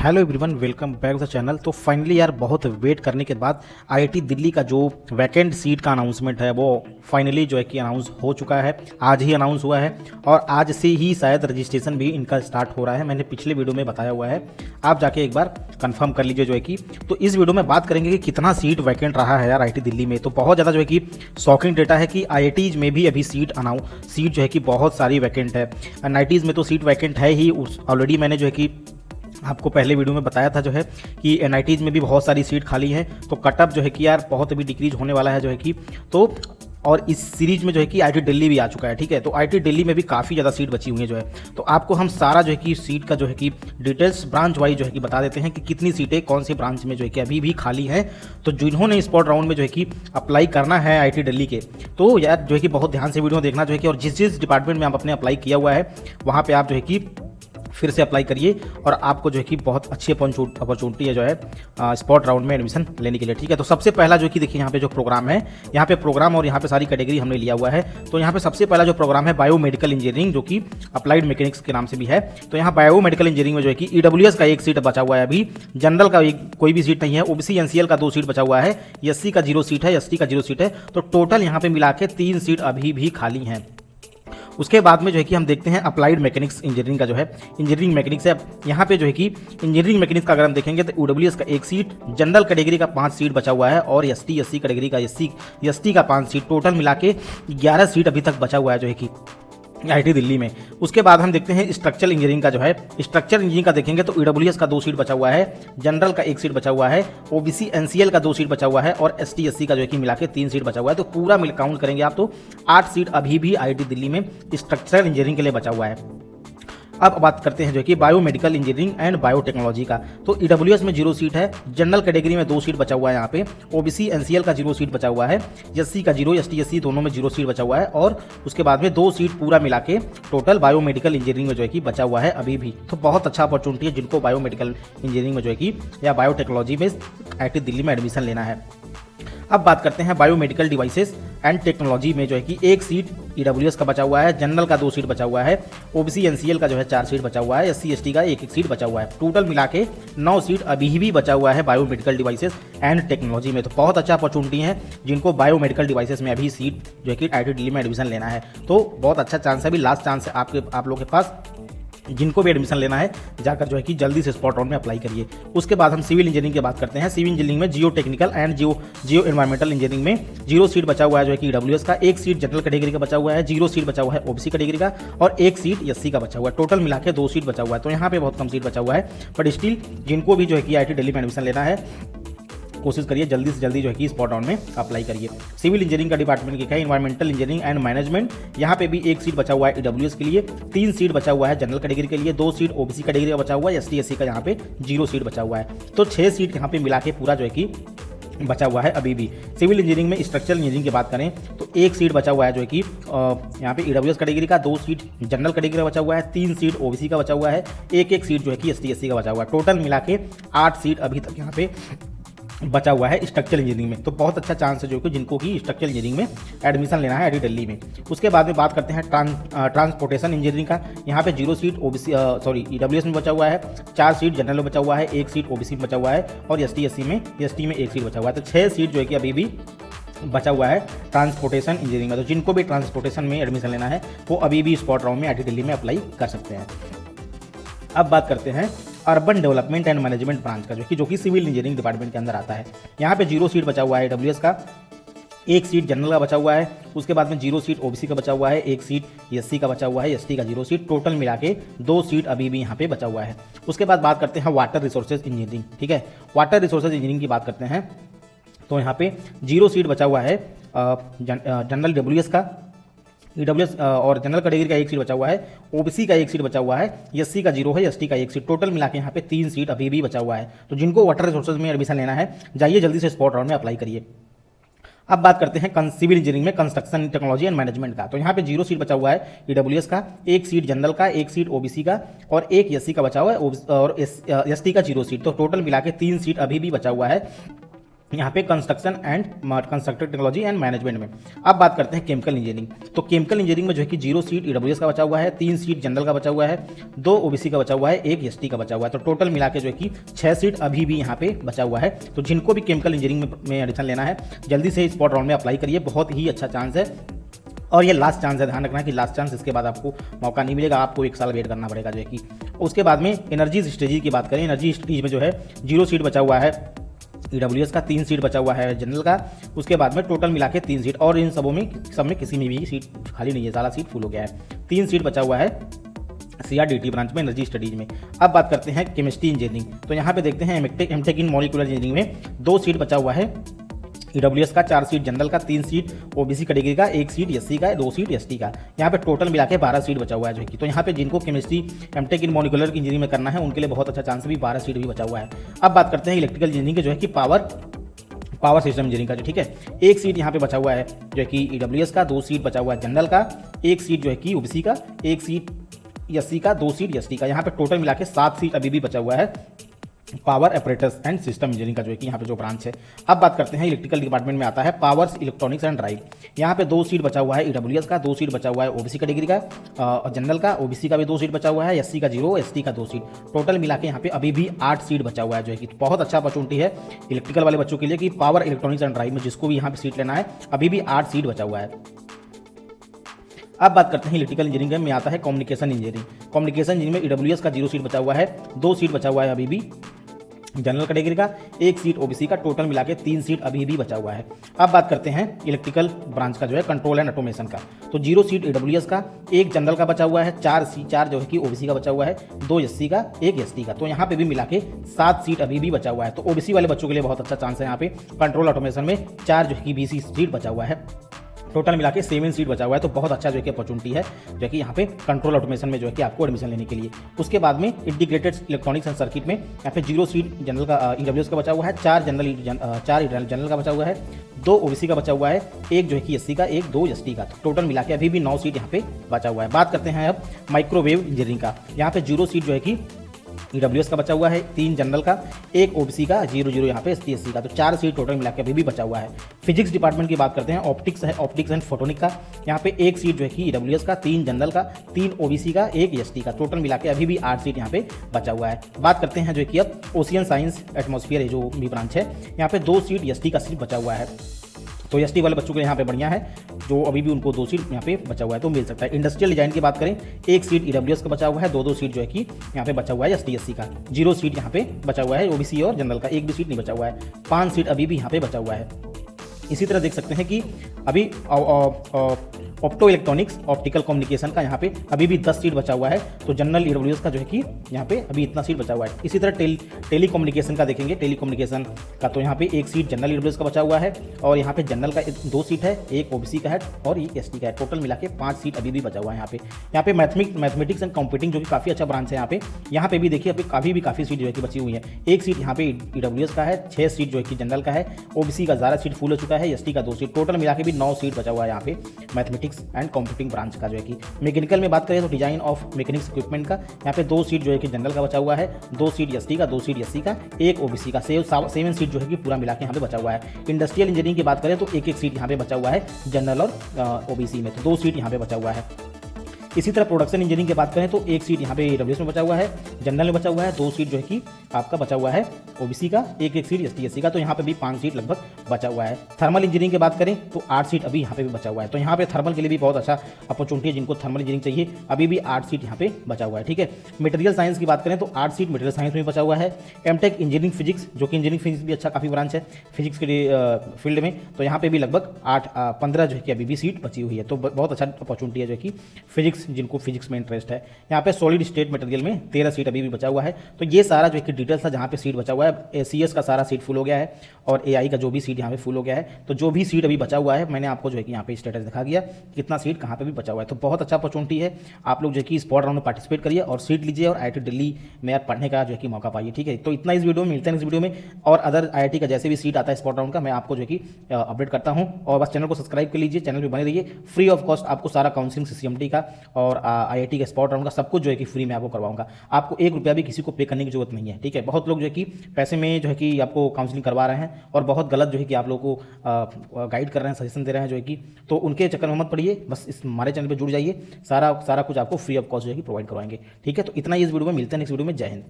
Hello everyone, welcome back to the channel. तो finally यार बहुत वेट करने के बाद आईआईटी दिल्ली का जो वैकेंट सीट का अनाउंसमेंट है वो फाइनली जो है कि अनाउंस हो चुका है। आज ही अनाउंस हुआ है और आज से ही शायद रजिस्ट्रेशन भी इनका स्टार्ट हो रहा है। मैंने पिछले वीडियो में बताया हुआ है, आप जाके एक बार कंफर्म कर लीजिए जो है कि। तो इस वीडियो में बात करेंगे कि कितना सीट वैकेंट रहा है यार आईआईटी दिल्ली में। तो बहुत ज़्यादा जो है कि शॉकिंग डेटा है कि आईआईटीज़ में भी अभी सीट जो है कि बहुत सारी वैकेंट है। एनआईटीज़ में तो सीट वैकेंट है ही ऑलरेडी। मैंने जो है कि आपको पहले वीडियो में बताया था जो है कि एनआईटीज़ में भी बहुत सारी सीट खाली है। तो कटअप जो है कि यार बहुत अभी डिक्रीज होने वाला है जो है कि। तो और इस सीरीज में जो है कि आईआईटी दिल्ली भी आ चुका है, ठीक है। तो आईआईटी दिल्ली में भी काफ़ी ज़्यादा सीट बची हुई है जो है। तो आपको हम सारा जो है कि सीट का जो है कि डिटेल्स ब्रांच वाइज जो है कि बता देते हैं कि कितनी सीटें कौन सी ब्रांच में जो है कि अभी भी खाली हैं। तो जिन्होंने स्पॉट राउंड में जो है कि अप्लाई करना है आईआईटी दिल्ली के, तो यार जो है कि बहुत ध्यान से वीडियो देखना जो है कि। और जिस जिस डिपार्टमेंट में आपने अप्लाई किया हुआ है वहाँ पर आप जो है कि फिर से अप्लाई करिए और आपको जो है कि बहुत अच्छी अपॉर्चुनिटी है जो है स्पॉट राउंड में एडमिशन लेने के लिए, ठीक है। तो सबसे पहला जो कि देखिए यहाँ पे जो प्रोग्राम है, यहाँ पे प्रोग्राम और यहाँ पे सारी कैटेगरी हमने लिया हुआ है। तो यहाँ पे सबसे पहला जो प्रोग्राम है बायोमेडिकल इंजीनियरिंग, जो कि अप्लाइड मैकेनिक्स के नाम से भी है। तो यहाँ बायोमेडिकल इंजीनियरिंग में जो है कि ईडब्ल्यूएस का एक सीट बचा हुआ है अभी, जनरल का कोई भी सीट नहीं है, ओबीसी एनसीएल का 2 सीट बचा हुआ है, एससी का 0 सीट है, एसटी का 0 सीट है। तो टोटल यहाँ पे मिला के 3 सीट अभी भी खाली हैं। उसके बाद में जो है कि हम देखते हैं अप्लाइड मैकेनिक्स इंजीनियरिंग का जो है, इंजीनियरिंग मैकेनिक्स है। यहाँ पे जो है कि इंजीनियरिंग मैकेनिक्स का अगर हम देखेंगे तो ईडब्ल्यूएस का 1 सीट, जनरल कैटेगरी का 5 सीट बचा हुआ है और एसटी कैटेगरी का एसटी का 5 सीट, टोटल मिला के 11 सीट अभी तक बचा हुआ है जो है कि आईआईटी दिल्ली में। उसके बाद हम देखते हैं स्ट्रक्चरल इंजीनियरिंग का जो है, स्ट्रक्चरल इंजीनियरिंग का देखेंगे तो ईडब्ल्यूएस का 2 सीट बचा हुआ है, जनरल का 1 सीट बचा हुआ है, ओबीसी एनसीएल का 2 सीट बचा हुआ है और एसटी एससी का जो है कि मिला के 3 सीट बचा हुआ है। तो पूरा मिल काउंट करेंगे आप तो 8 सीट अभी भी आईआईटी दिल्ली में स्ट्रक्चरल इंजीनियरिंग के लिए बचा हुआ है। अब बात करते हैं जो कि बायोमेडिकल इंजीनियरिंग एंड बायोटेक्नोलॉजी का। तो ईडब्ल्यूएस में 0 सीट है, जनरल कैटेगरी में 2 सीट बचा हुआ है यहाँ पे, ओबीसी एनसीएल का 0 सीट बचा हुआ है, एससी का 0, एसटी एससी दोनों में 0 सीट बचा हुआ है और उसके बाद में 2 सीट पूरा मिला के टोटल बायोमेडिकल इंजीनियरिंग में जो है कि बचा हुआ है अभी भी। तो बहुत अच्छा अपॉर्चुनिटी है जिनको बायोमेडिकल इंजीनियरिंग में जो है कि या बायोटेक्नोलॉजी में आईआईटी दिल्ली में एडमिशन लेना है। अब बात करते हैं बायोमेडिकल डिवाइसेस एंड टेक्नोलॉजी में जो है कि 1 सीट ईडब्ल्यूएस का बचा हुआ है, जनरल का 2 सीट बचा हुआ है, ओबीसी एनसीएल का जो है 4 सीट बचा हुआ है, एससी एसटी का 1 सीट बचा हुआ है। टोटल मिला के 9 सीट अभी भी बचा हुआ है बायोमेडिकल डिवाइसेस एंड टेक्नोलॉजी में। तो बहुत अच्छा अपॉर्चुनिटी है जिनको बायोमेडिकल डिवाइसेस में अभी सीट जो है कि आईआईटी दिल्ली में एडमिशन लेना है। तो बहुत अच्छा चांस है, अभी लास्ट चांस है आप लोगों के पास। जिनको भी एडमिशन लेना है जाकर जो है कि जल्दी से स्पॉट राउंड में अप्लाई करिए। उसके बाद हम सिविल इंजीनियरिंग की बात करते हैं। सिविल इंजीनियरिंग में जियो technical and Jio environmental engineering में 0 सीट बचा हुआ है जो है कि ईडब्ल्यूएस का, 1 सीट जनरल कैटेगरी का बचा हुआ है, 0 सीट बचा हुआ है ओबीसी कैटेगरी का और 1 सीट एससी का बचा हुआ है। टोटल मिला के 2 सीट बचा हुआ है। तो यहाँ पे बहुत कम सीट बचा हुआ है, बट स्टिल जिनको भी जो है कि आईआईटी दिल्ली में एडमिशन लेना है कोशिश करिए जल्दी से जल्दी जो है कि स्पॉट राउंड में अप्लाई करिए। सिविल इंजीनियरिंग का डिपार्टमेंट क्या है, एनवायरमेंटल इंजीनियरिंग एंड मैनेजमेंट। यहाँ पे भी 1 सीट बचा हुआ है ईडब्ल्यूएस के लिए, 3 सीट बचा हुआ है जनरल कैटेगरी के लिए, 2 सीट ओबीसी कैटेगरी का बचा हुआ है, एसटी एससी का यहाँ पे 0 सीट बचा हुआ है। तो 6 सीट यहाँ पे मिला के पूरा जो है कि बचा हुआ है अभी भी। सिविल इंजीनियरिंग में स्ट्रक्चरल इंजीनियरिंग की बात करें तो 1 सीट बचा हुआ है जो है कि यहाँ पे ईडब्ल्यूएस कैटेगरी का, 2 सीट जनरल कैटेगरी का बचा हुआ है, 3 सीट ओबीसी का बचा हुआ है, 1 सीट जो है कि एसटी एससी का बचा हुआ है। टोटल मिला के 8 सीट अभी तक यहाँ पे बचा हुआ है स्ट्रक्चरल इंजीनियरिंग में। तो बहुत अच्छा चांस है जो कि जिनको कि स्ट्रक्चरल इंजीनियरिंग में एडमिशन लेना है आईआईटी दिल्ली में। उसके बाद में बात करते हैं ट्रांसपोर्टेशन इंजीनियरिंग का। यहाँ पे 0 सीट ईडब्ल्यूएस में बचा हुआ है, 4 सीट जनरल में बचा हुआ है, 1 सीट ओबीसी में बचा हुआ है और एसटी में 1 सीट बचा हुआ है। तो 6 सीट जो है कि अभी भी बचा हुआ है ट्रांसपोर्टेशन इंजीनियरिंग में। तो जिनको भी ट्रांसपोर्टेशन में एडमिशन लेना है वो अभी भी स्पॉट राउंड में आईआईटी दिल्ली में अप्लाई कर सकते हैं। अब बात करते हैं urban development and management branch का जो कि सिविल इंजीनियरिंग डिपार्टमेंट के अंदर आता है। यहाँ पे 0 सीट बचा हुआ है डब्ल्यूएस का, 1 सीट जनरल का बचा हुआ है, उसके बाद में 0 सीट ओबीसी का बचा हुआ है, 1 सीट एससी का बचा हुआ है, एसटी का 0 सीट, टोटल मिला के 2 सीट अभी भी यहाँ पे बचा हुआ है। उसके बाद बात करते हैं वाटर रिसोर्सेज इंजीनियरिंग, ठीक है। वाटर रिसोर्सेज इंजीनियरिंग की बात करते हैं तो यहाँ पे 0 सीट बचा हुआ है जनरल डब्ल्यूएस का, ईडब्ल्यूएस और जनरल कैटेगरी का 1 सीट बचा हुआ है, ओबीसी का 1 सीट बचा हुआ है, एससी का 0 है, एसटी का 1 सीट, टोटल मिला के यहाँ पे 3 सीट अभी भी बचा हुआ है। तो जिनको वाटर रिसोर्सेज में एडमिशन लेना है जाइए जल्दी से स्पॉट राउंड में अप्लाई करिए। अब बात करते हैं सिविल इंजीनियरिंग में कंस्ट्रक्शन टेक्नोलॉजी एंड मैनेजमेंट का। तो यहाँ पे 0 सीट बचा हुआ है ईडब्ल्यूएस का, 1 सीट जनरल का, 1 सीट ओबीसी का और 1 एससी का बचा हुआ है और एसटी का 0 सीट। तो टोटल मिला के 3 सीट अभी भी बचा हुआ है यहाँ पे construction and constructive technology and management में। अब बात करते हैं केमिकल इंजीनियरिंग। तो केमिकल इंजीनियरिंग में जो है कि 0 सीट ईडब्ल्यूएस का बचा हुआ है, 3 सीट जनरल का बचा हुआ है, 2 ओबीसी का बचा हुआ है, 1 एसटी का बचा हुआ है। तो टोटल मिला के जो है कि 6 सीट अभी भी यहाँ पे बचा हुआ है। तो जिनको भी केमिकल इंजीनियरिंग में एडमिशन लेना है जल्दी से स्पॉट राउंड में अप्लाई करिए, बहुत ही अच्छा चांस है और ये लास्ट चांस है। ध्यान रखना है कि लास्ट चांस, इसके बाद आपको मौका नहीं मिलेगा, आपको 1 साल वेट करना पड़ेगा जो है कि। उसके बाद में एनर्जी स्ट्रेटजी की बात करें, एनर्जी स्ट्रेटजी में जो है 0 सीट बचा हुआ है ईडब्ल्यूएस का, 3 सीट बचा हुआ है जनरल का। उसके बाद में टोटल मिला के 3 सीट, और इन सब में किसी में भी सीट खाली नहीं है, सारा सीट फुल हो गया है। 3 सीट बचा हुआ है CRDT ब्रांच में एनर्जी स्टडीज में। अब बात करते हैं केमिस्ट्री इंजीनियरिंग। तो यहाँ पे देखते हैं एमटेक इन मॉलिक्यूलर इंजीनियरिंग में 2 सीट बचा हुआ है ईडब्ल्यूएस का, 4 सीट जनरल का, 3 सीट ओबीसी कैटेगरी का, 1 सीट एससी का, 2 सीट एसटी का। यहाँ पे टोटल मिला के 12 सीट बचा हुआ है जो कि। तो यहाँ पे जिनको chemistry MTech in molecular engineering में करना है उनके लिए बहुत अच्छा चांस भी, 12 सीट भी बचा हुआ है। अब बात करते हैं इलेक्ट्रिकल इंजीनियरिंग के जो है कि पावर सिस्टम इंजीनियरिंग का जो, ठीक है। 1 सीट यहाँ पे बचा हुआ है जो है कि ईडब्ल्यूएस का, 2 सीट बचा हुआ है जनरल का, 1 सीट जो है कि ओबीसी का, 1 सीट एससी का, 2 सीट एसटी का। यहाँ पे टोटल मिला के 7 सीट अभी भी बचा हुआ है power operators and system engineering का जो है कि यहाँ पे जो ब्रांच है। अब बात करते हैं इलेक्ट्रिकल डिपार्टमेंट में आता है पावर्स इलेक्ट्रॉनिक्स एंड ड्राइव। यहाँ पे 2 सीट बचा हुआ है ईडब्ल्यूएस का, 2 सीट बचा हुआ है ओबीसी कैटेगरी का, जनरल का, ओबीसी का भी 2 सीट बचा हुआ है, एससी का 0, एसटी का 2 सीट। टोटल मिला के यहाँ पे अभी भी 8 सीट बचा हुआ है जो है कि। बहुत अच्छा अपॉर्चुनिटी है इलेक्ट्रिकल वाले बच्चों के लिए कि पावर इलेक्ट्रॉनिक्स एंड ड्राइव में जिसको भी यहाँ पे सीट लेना है अभी भी 8 सीट बचा हुआ है। अब बात करते हैं इलेक्ट्रिकल इंजीनियरिंग में आता है कम्युनिकेशन इंजीनियरिंग। कम्युनिकेशन इंजीनियरिंग में ईडब्ल्यूएस का 0 सीट बचा हुआ है, 2 सीट बचा हुआ है अभी भी जनरल कैटेगरी का, 1 सीट ओबीसी का। टोटल मिला के 3 सीट अभी भी बचा हुआ है। अब बात करते हैं इलेक्ट्रिकल ब्रांच का जो है कंट्रोल एंड ऑटोमेशन का। तो 0 सीट ईडब्ल्यूएस का, 1 जनरल का बचा हुआ है, 4 जो है कि ओबीसी का बचा हुआ है, 2 एससी का, 1 एसटी का। तो यहाँ पे भी मिला के 7 सीट अभी भी बचा हुआ है। तो ओबीसी वाले बच्चों के लिए बहुत अच्छा चांस है यहाँ पे कंट्रोल ऑटोमेशन में। 4 जो है कि बीसी सीट बचा हुआ है, टोटल मिला के 7 सीट बचा हुआ है। तो बहुत अच्छा जो है कि अपॉर्चुनिटी है जो कि यहाँ पे कंट्रोल ऑटोमेशन में जो है कि आपको एडमिशन लेने के लिए। उसके बाद में इंटीग्रेटेड इलेक्ट्रॉनिक्स एंड सर्किट में यहाँ पे 0 सीट जनरल का ईडब्ल्यूएस का बचा हुआ है, 4 जनरल का बचा हुआ है, 2 ओबीसी का बचा हुआ है, 1 जो है कि एससी का, 1 2 एसटी का। तो टोटल मिला के अभी भी 9 सीट यहाँ पे बचा हुआ है। बात करते हैं अब माइक्रोवेव इंजीनियरिंग का। यहाँ पे 0 सीट जो है कि ईडब्ल्यूएस का बचा हुआ है, 3 जनरल का, 1 ओबीसी का, 0 यहाँ पे एसटी का। तो 4 सीट टोटल मिला के अभी भी बचा हुआ है। फिजिक्स डिपार्टमेंट की बात करते हैं, ऑप्टिक्स एंड फोटोनिक का। यहाँ पे 1 सीट जो है कि ईडब्ल्यूएस का, 3 जनरल का, 3 ओबीसी का, 1 एसटी का। टोटल मिला के अभी भी 8 सीट यहाँ पे बचा हुआ है। बात करते हैं जो है कि अब ओशियन साइंस एटमॉस्फेयर जो भी ब्रांच है, यहाँ पे 2 सीट एसटी का सिर्फ बचा हुआ है। तो एसटी वाले बच्चों के लिए यहाँ पे बढ़िया है, जो अभी भी उनको 2 सीट यहाँ पे बचा हुआ है तो मिल सकता है। इंडस्ट्रियल डिजाइन की बात करें, 1 सीट ईडब्ल्यूएस का बचा हुआ है, 2 सीट जो है कि यहाँ पे बचा हुआ है एसटी एससी का, 0 सीट यहाँ पे बचा हुआ है ओबीसी और जनरल का, 1 भी सीट नहीं बचा हुआ है, 5 सीट अभी भी यहाँ पे बचा हुआ है। इसी तरह देख सकते हैं कि अभी ऑप्टो इलेक्ट्रॉनिक्स ऑप्टिकल कम्युनिकेशन का यहाँ पे अभी भी 10 सीट बचा हुआ है। तो जनरल ईडब्ल्यूएस का जो है कि यहाँ पे अभी इतना सीट बचा हुआ है। इसी तरह टेली कम्युनिकेशन का देखेंगे, टेली कम्युनिकेशन का तो यहाँ पे 1 सीट जनरल ईडब्ल्यूएस का बचा हुआ है और यहाँ पे जनरल का 2 सीट है, 1 ओबीसी का है और 1 एसटी का है। टोटल मिला के 5 सीट अभी भी बचा हुआ है यहाँ पे मैथमेटिक्स एंड कंप्यूटिंग जो कि काफ़ी अच्छा ब्रांच है यहाँ पे भी देखिए अभी भी काफ़ी सीट जो है कि बची हुई है। 1 सीट यहाँ पे ईडब्ल्यूएस का है, 6 सीट जो है कि जनरल का है, ओबीसी का 11 सीट फुल हो चुका है, एसटी का 2 सीट। टोटल मिला के भी 9 सीट बचा हुआ है यहाँ पे मैथमेटिक्स एंड कंप्यूटिंग ब्रांच का जो है कि। मैकेनिकल में बात करें तो डिजाइन ऑफ मैकेनिक्स इक्विपमेंट का यहाँ पे 2 सीट जो है कि जनरल का बचा हुआ है, 2 सीट एसटी का, 2 सीट एससी का, 1 ओबीसी का, 7 सीट जो है कि पूरा मिला के यहाँ पे बचा हुआ है। इंडस्ट्रियल इंजीनियरिंग की बात करें तो 1 सीट यहाँ पे बचा हुआ है जनरल और ओबीसी में, तो 2 सीट यहाँ पे बचा हुआ है। इसी तरह प्रोडक्शन इंजीनियरिंग की बात करें तो 1 सीट यहाँ पे ईडब्ल्यूएस में बचा हुआ है, जनरल में बचा हुआ है, 2 सीट जो है कि आपका बचा हुआ है ओबीसी का, 1 सीट एसटी एससी का। तो यहाँ पे भी 5 सीट लगभग बचा हुआ है। थर्मल इंजीनियरिंग की बात करें तो 8 सीट अभी यहाँ पे भी बचा हुआ है। तो यहाँ पे थर्मल के लिए भी बहुत अच्छा अपॉर्चुनिटी है, जिनको थर्मल इंजीनियरिंग चाहिए अभी भी 8 सीट यहाँ पे बचा हुआ है। ठीक है, मटेरियल साइंस की बात करें तो 8 सीट मटेरियल साइंस में बचा हुआ है। एमटेक इंजीनियरिंग फिजिक्स जो कि इंजीनियरिंग फिजिक्स भी अच्छा काफ़ी ब्रांच है फिजिक्स के फील्ड में, तो यहाँ पे भी लगभग 15 जो है कि अभी भी सीट बची हुई है। तो बहुत अच्छा अपॉर्चुनिटी है जो कि फिजिक्स, जिनको फिजिक्स में इंटरेस्ट है। यहाँ पे सॉलिड स्टेट मटेरियल में 13 सीट अभी भी बचा हुआ है। तो ये सारा जो है कि डिटेल्स था जहाँ पे सीट बचा हुआ है। एसीएस का सारा सीट फुल हो गया है और एआई का जो भी सीट यहाँ पे फुल हो गया है। तो जो भी सीट अभी बचा हुआ है मैंने आपको जो है कि यहाँ पे स्टेटस दिखा दिया कितना सीट कहाँ पे भी बचा हुआ है। तो बहुत अच्छा अपॉर्चुनिटी है, आप लोग जो है कि स्पॉट राउंड में पार्टिसिपेट करिए और सीट लीजिए और IIT दिल्ली में पढ़ने का जो है कि मौका पाइए। ठीक है, तो इतना इस वीडियो में, मिलते हैं इस वीडियो में और अदर IIT का जैसे भी सीट आता है स्पॉट राउंड का मैं आपको जो है कि अपडेट करता हूँ। और बस चैनल को सब्सक्राइब कर लीजिए, चैनल पर बने रहिए। फ्री ऑफ कॉस्ट आपको सारा काउंसलिंग CCMT का और IIT का स्पॉट राउंड का सब कुछ जो है कि फ्री में आपको करवाऊंगा। आपको 1 रुपया भी किसी को पे करने की जरूरत नहीं है, ठीक है। बहुत लोग जो है कि पैसे में जो है कि आपको काउंसलिंग करवा रहे हैं और बहुत गलत जो है कि आप लोगों को गाइड कर रहे हैं, सजेशन दे रहे हैं जो है कि, तो उनके चक्कर में मत पड़िए। बस इस हमारे चैनल पर जुड़ जाइए, सारा कुछ आपको फ्री ऑफ कॉस्ट जो है कि प्रोवाइड करवाएंगे, ठीक है। तो इतना ही इस वीडियो में, मिलते हैं नेक्स्ट वीडियो में। जय हिंद।